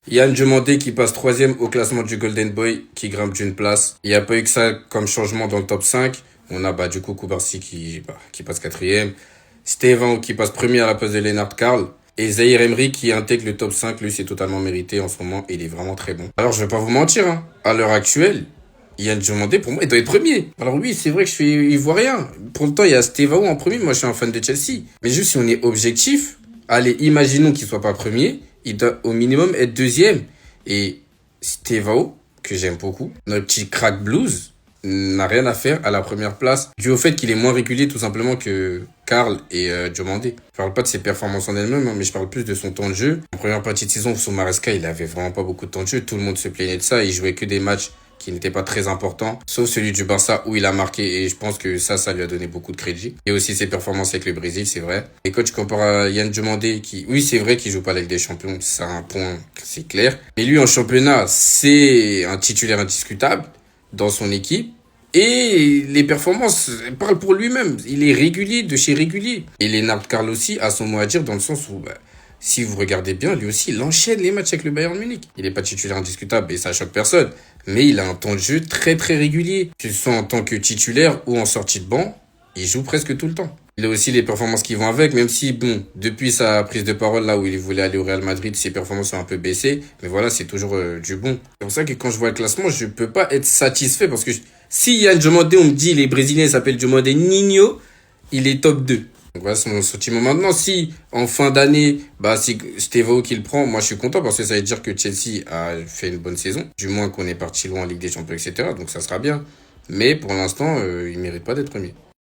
Yann Diomandé qui passe troisième au classement du Golden Boy, qui grimpe d'une place. Il n'y a pas eu que ça comme changement dans le top 5. On a du coup Koubarsi qui passe quatrième. Stevan qui passe premier à la place de Lennart Karl. Et Zahir Emery qui intègre le top 5, lui c'est totalement mérité en ce moment, il est vraiment très bon. Alors je vais pas vous mentir, hein. À l'heure actuelle, Yann Diomandé pour moi il doit être premier. Alors oui c'est vrai que je suis ivoirien. Pourtant il y a Stevao en premier, moi je suis un fan de Chelsea. Mais juste si on est objectif, allez imaginons qu'il soit pas premier, il doit au minimum être deuxième. Et Stevao, que j'aime beaucoup, notre petit crack blues, n'a rien à faire à la première place, dû au fait qu'il est moins régulier tout simplement que Karl et Diomandé. Je parle pas de ses performances en elles-mêmes, hein, mais je parle plus de son temps de jeu. En première partie de saison, sous Maresca, il avait vraiment pas beaucoup de temps de jeu. Tout le monde se plaignait de ça. Il jouait que des matchs qui n'étaient pas très importants, sauf celui du Barça où il a marqué et je pense que ça lui a donné beaucoup de crédit. Et aussi ses performances avec le Brésil, c'est vrai. Et quand tu compares à Yann Diomandé qui, oui, c'est vrai qu'il joue pas avec des champions, ça a un point, c'est clair. Mais lui, en championnat, c'est un titulaire indiscutable dans son équipe. Et les performances parlent pour lui-même. Il est régulier de chez régulier. Et Lennart Karl aussi a son mot à dire dans le sens où, si vous regardez bien, lui aussi, il enchaîne les matchs avec le Bayern Munich. Il n'est pas titulaire indiscutable et ça choque personne. Mais il a un temps de jeu très très régulier. Tu le sens en tant que titulaire ou en sortie de banc, il joue presque tout le temps. Il a aussi les performances qui vont avec, même si, bon, depuis sa prise de parole, là où il voulait aller au Real Madrid, ses performances ont un peu baissé. Mais voilà, c'est toujours du bon. C'est pour ça que quand je vois le classement, je peux pas être satisfait parce que si Yann Diomandé, on me dit, les Brésiliens s'appellent Diomandé Nino, il est top 2. Donc voilà, c'est mon sentiment. Maintenant, si en fin d'année, c'est Stevao qui le prend, moi je suis content parce que ça veut dire que Chelsea a fait une bonne saison. Du moins qu'on est parti loin en Ligue des Champions, etc. Donc ça sera bien. Mais pour l'instant, il mérite pas d'être premier.